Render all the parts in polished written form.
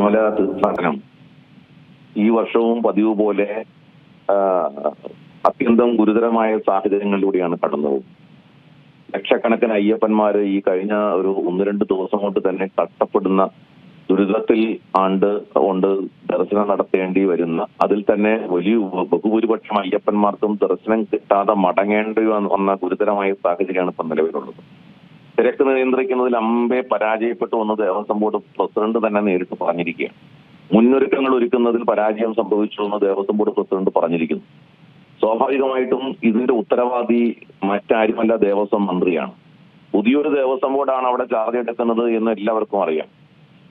ശബരിമല തീർത്ഥാടനം ഈ വർഷവും പതിവ് പോലെ അത്യന്തം ഗുരുതരമായ സാഹചര്യങ്ങളിലൂടെയാണ് കടന്നുപോകുന്നത്. ലക്ഷക്കണക്കിന് അയ്യപ്പന്മാര് ഈ കഴിഞ്ഞ ഒരു 1-2 ദിവസം കൊണ്ട് തന്നെ കഷ്ടപ്പെടുന്ന ദുരിതത്തിൽ കൊണ്ട് ദർശനം നടത്തേണ്ടി വരുന്ന, അതിൽ തന്നെ വലിയ ബഹുഭൂരിപക്ഷം അയ്യപ്പന്മാർക്കും ദർശനം കിട്ടാതെ മടങ്ങേണ്ടി വന്ന ഗുരുതരമായ സാഹചര്യമാണ് ഇപ്പം നിലവിലുള്ളത്. തിരക്ക് നിയന്ത്രിക്കുന്നതിൽ അമ്പെ പരാജയപ്പെട്ടു വന്ന് ദേവസ്വം ബോർഡ് പ്രസിഡന്റ് തന്നെ നേരിട്ട് പറഞ്ഞിരിക്കുകയാണ്. മുന്നൊരുക്കങ്ങൾ ഒരുക്കുന്നതിൽ പരാജയം സംഭവിച്ചു എന്ന് ദേവസ്വം ബോർഡ് പ്രസിഡന്റ് പറഞ്ഞിരിക്കുന്നു. സ്വാഭാവികമായിട്ടും ഇതിന്റെ ഉത്തരവാദി മറ്റാരുമല്ല, ദേവസ്വം മന്ത്രിയാണ്. പുതിയൊരു ദേവസ്വം ബോർഡാണ് അവിടെ ചാർജ് എടുക്കുന്നത് എന്ന് എല്ലാവർക്കും അറിയാം.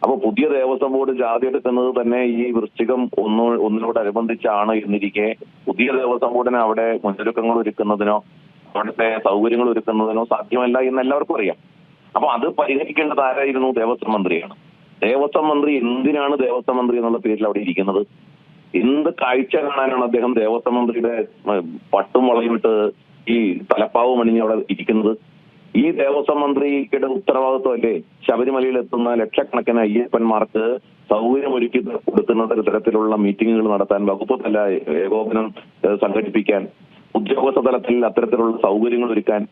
അപ്പൊ പുതിയ ദേവസ്വം ബോർഡ് ചാർജ് എടുക്കുന്നത് തന്നെ ഈ വൃശ്ചികം ഒന്നിനോടനുബന്ധിച്ചാണ് എന്നിരിക്കെ പുതിയ ദേവസ്വം ബോർഡിന് അവിടെ മുന്നൊരുക്കങ്ങൾ ഒരുക്കുന്നതിനോ അവിടുത്തെ സൗകര്യങ്ങൾ ഒരുക്കുന്നതിനോ സാധ്യമല്ല എന്ന് എല്ലാവർക്കും അറിയാം. അപ്പൊ അത് പരിഹരിക്കേണ്ടത് ആരായിരുന്നു? ദേവസ്വം മന്ത്രിയാണ്. ദേവസ്വം മന്ത്രി എന്തിനാണ് ദേവസ്വം മന്ത്രി എന്നുള്ള പേരിൽ അവിടെ ഇരിക്കുന്നത്? എന്ത് കാഴ്ച കാണാനാണ് അദ്ദേഹം ദേവസ്വം മന്ത്രിയുടെ പട്ടും വളയിട്ട് ഈ തലപ്പാവും അണിഞ്ഞ് അവിടെ ഇരിക്കുന്നത്? ഈ ദേവസ്വം മന്ത്രിയുടെ ഉത്തരവാദിത്വമല്ലേ ശബരിമലയിൽ എത്തുന്ന ലക്ഷക്കണക്കിന് അയ്യപ്പന്മാർക്ക് സൗകര്യമൊരുക്കി കൊടുക്കുന്ന തരത്തിലുള്ള മീറ്റിങ്ങുകൾ നടത്താൻ, വകുപ്പ് തല ഏകോപനം സംഘടിപ്പിക്കാൻ, ഉദ്യോഗസ്ഥ തലത്തിൽ അത്തരത്തിലുള്ള സൗകര്യങ്ങൾ ഒരുക്കാൻ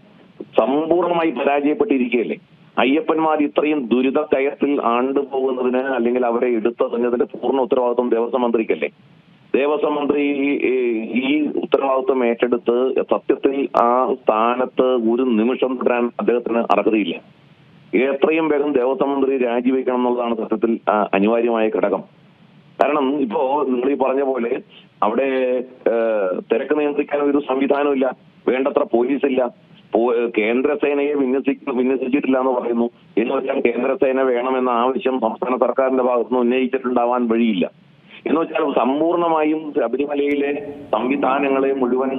സമ്പൂർണ്ണമായി പരാജയപ്പെട്ടിരിക്കുകയല്ലേ? അയ്യപ്പന്മാർ ഇത്രയും ദുരിതക്കയത്തിൽ ആണ്ടുപോകുന്നതിന് അല്ലെങ്കിൽ അവരെ എടുത്തതിന്റെ പൂർണ്ണ ഉത്തരവാദിത്വം ദേവസ്വം മന്ത്രിക്കല്ലേ? ദേവസ്വം മന്ത്രി ഈ ഉത്തരവാദിത്വം ഏറ്റെടുത്ത് സത്യത്തിൽ ആ സ്ഥാനത്ത് ഒരു നിമിഷം തുടരാൻ അദ്ദേഹത്തിന് അർഹതയില്ല. എത്രയും വേഗം ദേവസ്വം മന്ത്രി രാജിവെക്കണം എന്നുള്ളതാണ് സത്യത്തിൽ അനിവാര്യമായ ഘടകം. കാരണം ഇപ്പോ നിങ്ങൾ ഈ പറഞ്ഞ പോലെ അവിടെ തിരക്ക് നിയന്ത്രിക്കാൻ ഒരു സംവിധാനമില്ല, വേണ്ടത്ര പോലീസില്ല, കേന്ദ്രസേനയെ വിന്യസിച്ചിട്ടില്ല എന്ന് പറയുന്നു. എന്ന് വെച്ചാൽ കേന്ദ്രസേന വേണമെന്ന ആവശ്യം സംസ്ഥാന സർക്കാരിന്റെ ഭാഗത്തുനിന്ന് ഉന്നയിച്ചിട്ടുണ്ടാവാൻ വഴിയില്ല. എന്ന് വെച്ചാൽ സമ്പൂർണമായും ശബരിമലയിലെ സംവിധാനങ്ങളെ മുഴുവൻ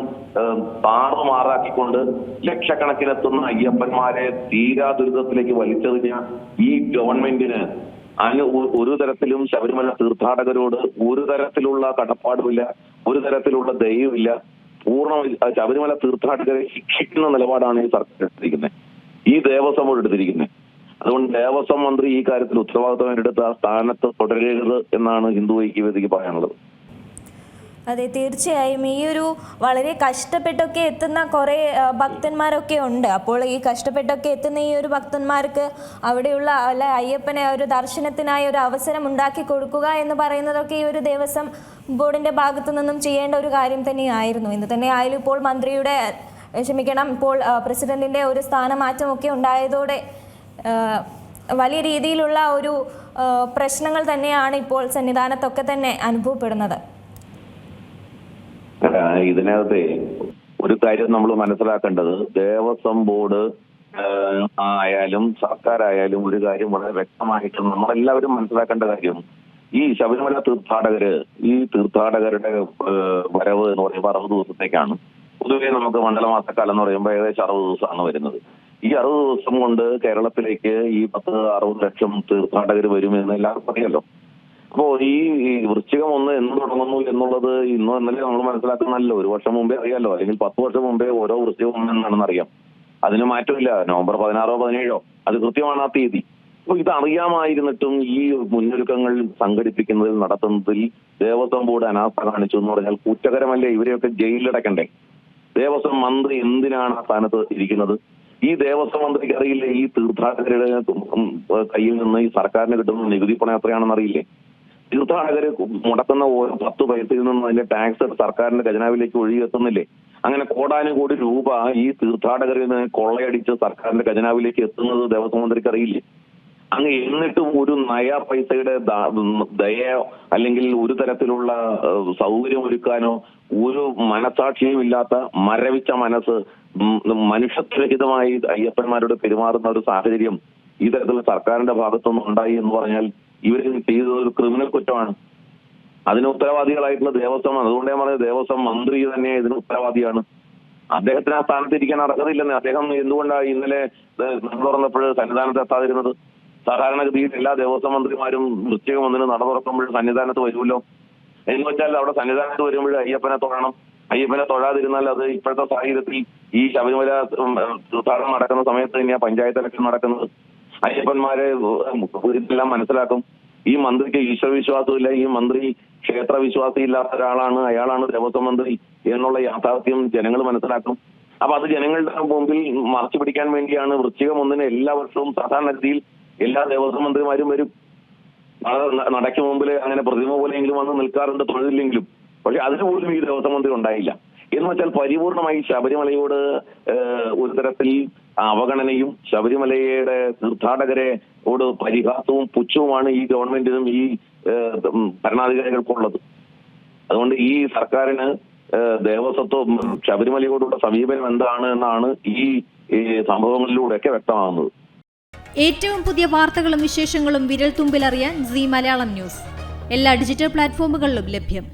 താറുമാറാക്കിക്കൊണ്ട് ലക്ഷക്കണക്കിനെത്തുന്ന അയ്യപ്പന്മാരെ തീരാ ദുരിതത്തിലേക്ക് വലിച്ചെറിഞ്ഞ ഈ ഗവൺമെന്റിന് ഒരു തരത്തിലും ശബരിമല തീർത്ഥാടകരോട് ഒരു തരത്തിലുള്ള കടപ്പാടുമില്ല, ഒരു തരത്തിലുള്ള ദയവുമില്ല. ശബരിമല തീർത്ഥാടകരെ ശിക്ഷിക്കുന്ന നിലപാടാണ് ഈ സർക്കാർ എടുത്തിരിക്കുന്നത്, ഈ ദേവസ്വം ബോർഡ് എടുത്തിരിക്കുന്നത്. അതുകൊണ്ട് ദേവസ്വം മന്ത്രി ഈ കാര്യത്തിൽ ഉത്തരവാദിത്വം ഏറ്റെടുത്ത് ആ സ്ഥാനത്ത് തുടരരുത് എന്നാണ് ഹിന്ദു ഐക്യവേദിക്ക് പറയാനുള്ളത്. അതെ, തീർച്ചയായും ഈ ഒരു വളരെ കഷ്ടപ്പെട്ടൊക്കെ എത്തുന്ന കുറേ ഭക്തന്മാരൊക്കെ ഉണ്ട്. അപ്പോൾ ഈ കഷ്ടപ്പെട്ടൊക്കെ എത്തുന്ന ഈ ഒരു ഭക്തന്മാർക്ക് അവിടെയുള്ള അയ്യപ്പനെ ഒരു ദർശനത്തിനായി ഒരു അവസരം ഉണ്ടാക്കി കൊടുക്കുക എന്ന് പറയുന്നതൊക്കെ ഈ ഒരു ദേവസ്വം ബോർഡിൻ്റെ ഭാഗത്തു നിന്നും ചെയ്യേണ്ട ഒരു കാര്യം തന്നെയായിരുന്നു. ഇന്ന് തന്നെ ആയാലും ഇപ്പോൾ ഇപ്പോൾ പ്രസിഡന്റിൻ്റെ ഒരു സ്ഥാനമാറ്റമൊക്കെ ഉണ്ടായതോടെ വലിയ രീതിയിലുള്ള ഒരു പ്രശ്നങ്ങൾ തന്നെയാണ് ഇപ്പോൾ സന്നിധാനത്തൊക്കെ തന്നെ അനുഭവപ്പെടുന്നത്. ഇതിനകത്തെ ഒരു കാര്യം നമ്മൾ മനസ്സിലാക്കേണ്ടത്, ദേവസ്വം ബോർഡ് ആയാലും സർക്കാരായാലും ഒരു കാര്യം വളരെ വ്യക്തമായിട്ട് നമ്മളെല്ലാവരും മനസ്സിലാക്കേണ്ട കാര്യം, ഈ ശബരിമല തീർത്ഥാടകരുടെ വരവ് എന്ന് പറയുമ്പോൾ 60 ദിവസത്തേക്കാണ്. പൊതുവെ നമുക്ക് മണ്ഡലമാസക്കാലം എന്ന് പറയുമ്പോൾ ഏകദേശം 60 ദിവസമാണ് വരുന്നത്. ഈ 60 ദിവസം കൊണ്ട് കേരളത്തിലേക്ക് ഈ 10-60 ലക്ഷം തീർത്ഥാടകർ വരുമെന്ന് എല്ലാവർക്കും അറിയാലോ. അപ്പോ ഈ വൃശ്ചികം 1 എന്ന് തുടങ്ങുന്നു എന്നുള്ളത് ഇന്നോ ഇന്നലെ നമ്മൾ മനസ്സിലാക്കുന്നല്ലോ. 1 വർഷം മുമ്പേ അറിയാലോ, അല്ലെങ്കിൽ 10 വർഷം മുമ്പേ ഓരോ വൃശ്ചികം 1 എന്നാണെന്ന് അറിയാം. അതിന് മാറ്റമില്ല. നവംബർ 16 17 അത് കൃത്യമാണ് ആ തീയതി. അപ്പൊ ഇത് അറിയാമായിരുന്നിട്ടും ഈ മുന്നൊരുക്കങ്ങൾ സംഘടിപ്പിക്കുന്നതിൽ നടത്തുന്നതിൽ ദേവസ്വം ബോർഡ് അനാസ്ഥ കാണിച്ചു എന്ന് പറഞ്ഞാൽ കുറ്റകരമല്ലേ? ഇവരെയൊക്കെ ജയിലിലടക്കണ്ടേ? ദേവസ്വം മന്ത്രി എന്തിനാണ് ആ സ്ഥാനത്ത് ഇരിക്കുന്നത്? ഈ ദേവസ്വം മന്ത്രിക്ക് അറിയില്ലേ ഈ തീർത്ഥാടകരുടെ കയ്യിൽ നിന്ന് ഈ സർക്കാരിന് കിട്ടുന്ന നികുതി പണം എത്രയാണെന്ന് അറിയില്ലേ? തീർത്ഥാടകര് മുടക്കുന്ന ഓരോ 10 പൈസയിൽ നിന്നും അതിന്റെ ടാക്സ് സർക്കാരിന്റെ ഖജനാവിലേക്ക് ഒഴുകിയെത്തുന്നില്ലേ? അങ്ങനെ കോടാനുകോടി രൂപ ഈ തീർത്ഥാടകരിൽ നിന്ന് കൊള്ളയടിച്ച് സർക്കാരിന്റെ ഖജനാവിലേക്ക് എത്തുന്നത് ദേവസ്വം മന്ത്രിക്ക് അറിയില്ലേ? അങ്ങ് എന്നിട്ടും ഒരു നയ പൈസയുടെ ദയോ അല്ലെങ്കിൽ ഒരു തരത്തിലുള്ള സൗകര്യം ഒരുക്കാനോ ഒരു മനസാക്ഷിയും ഇല്ലാത്ത മരവിച്ച മനസ്സ്, മനുഷ്യത്വരഹിതമായി അയ്യപ്പന്മാരോട് പെരുമാറുന്ന ഒരു സാഹചര്യം ഈ തരത്തിലുള്ള സർക്കാരിന്റെ ഭാഗത്തുനിന്ന് ഉണ്ടായി എന്ന് പറഞ്ഞാൽ ഇവർ ചെയ്തത് ഒരു ക്രിമിനൽ കുറ്റമാണ്. അതിന് ഉത്തരവാദികളായിട്ടുള്ള ദേവസ്വം, അതുകൊണ്ട് ഞാൻ പറഞ്ഞത് ദേവസ്വം മന്ത്രി തന്നെ ഇതിന് ഉത്തരവാദിയാണ്. അദ്ദേഹത്തിന് ആ സ്ഥാനത്ത് ഇരിക്കാൻ അർഹതയില്ലെന്ന്. അദ്ദേഹം എന്തുകൊണ്ടാണ് ഇന്നലെ നമ്മൾ തുറന്നപ്പോൾ സന്നിധാനത്ത് എത്താതിരുന്നത്? സാധാരണഗതിയിൽ എല്ലാ ദേവസ്വം മന്ത്രിമാരും വൃശ്ചികം 1 നട തുറക്കുമ്പോൾ സന്നിധാനത്ത് വരുമല്ലോ. എന്ന് വെച്ചാൽ അവിടെ സന്നിധാനത്ത് വരുമ്പോൾ അയ്യപ്പനെ തൊഴണം. അയ്യപ്പനെ തൊഴാതിരുന്നാൽ അത് ഇപ്പോഴത്തെ സാഹചര്യത്തിൽ ഈ ശബരിമല തീർത്ഥാടനം നടക്കുന്ന സമയത്ത് തന്നെയാണ് പഞ്ചായത്ത് ഇലക്ഷൻ നടക്കുന്നത്. അയ്യപ്പന്മാരെ ഇതെല്ലാം മനസ്സിലാക്കും. ഈ മന്ത്രിക്ക് ഈശ്വരവിശ്വാസമില്ല, ഈ മന്ത്രി ക്ഷേത്ര വിശ്വാസി ഇല്ലാത്ത ഒരാളാണ്, അയാളാണ് ദേവസ്വം മന്ത്രി എന്നുള്ള യാഥാർത്ഥ്യം ജനങ്ങൾ മനസ്സിലാക്കും. അപ്പൊ അത് ജനങ്ങളുടെ മുമ്പിൽ മറച്ചു പിടിക്കാൻ വേണ്ടിയാണ് വൃശ്ചികം 1 എല്ലാ വർഷവും സാധാരണഗതിയിൽ എല്ലാ ദേവസ്വം മന്ത്രിമാരും വരും. നടയ്ക്ക് മുമ്പിൽ അങ്ങനെ പ്രതിമ പോലെയെങ്കിലും വന്ന് നിൽക്കാറുണ്ട്, തൊഴിലില്ലെങ്കിലും. പക്ഷെ അതിനുപോലും ഈ ദേവസ്വം മന്ത്രി ഉണ്ടായില്ല. എന്ന് വെച്ചാൽ പരിപൂർണമായി ശബരിമലയോട് ഒരു തരത്തിൽ അവഗണനയും ശബരിമലയുടെ തീർത്ഥാടകരോട് പരിഹാസവും പുച്ഛവുമാണ് ഈ ഗവൺമെന്റിനും ഈ ഭരണാധികാരികൾക്കുള്ളത്. അതുകൊണ്ട് ഈ സർക്കാരിന് ദേവസ്വത്വം ശബരിമലയോടുള്ള സമീപനം എന്താണ് എന്നാണ് ഈ സംഭവങ്ങളിലൂടെയൊക്കെ വ്യക്തമാകുന്നത്. ഏറ്റവും പുതിയ വാർത്തകളും വിശേഷങ്ങളും വിരൽ തുമ്പിലറിയാൻ സീ മലയാളം ന്യൂസ് എല്ലാ ഡിജിറ്റൽ പ്ലാറ്റ്ഫോമുകളിലും ലഭ്യം.